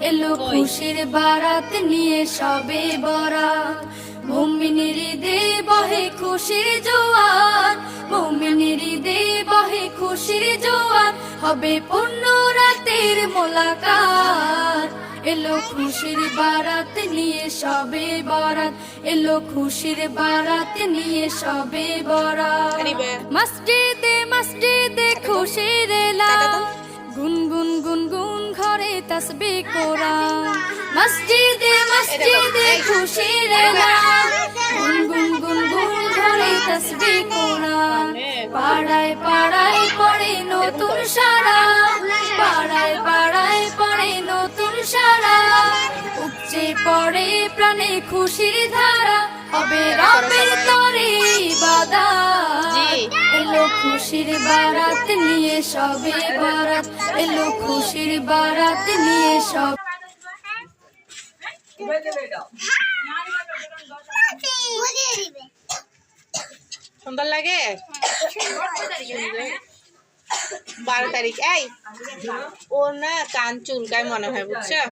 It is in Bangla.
এলো খুশির বারাত নিয়ে সবে বরাত। মুমিনের ঈদে বহে খুশির জোয়ার, মুমিনের ঈদে বহে খুশির জোয়ার, হবে পূর্ণ রাতের মোলাকাত। এলো খুশির বারাত নিয়ে সবে বরাত, এলো খুশির বারাত নিয়ে সবে বরাত। মসজিদে মসজিদে খুশির এলান, গুনগুন গুনগুন ঘরে তাসবিহ কোরআন। মসজিদে মসজিদে খুশির এলান, গুনগুন গুনগুন ঘরে তাসবিহ কোরআন। পাড়ায় পাড়ায় পড়ে নতুন সারা, পাড়ায় পাড়ায় পড়ে নতুন সারা, উপচে পড়ে প্রাণে খুশির ধারা, হবে রবের তরে ইবাদত। এলো খুশির বারাত নিয়ে সবে বরাত, এলো খুশির বারাত নিয়ে সব। সুন্দর লাগে 12 তারিখ। এই ওর না কান চুলকায় মনে হয়, বুঝছো?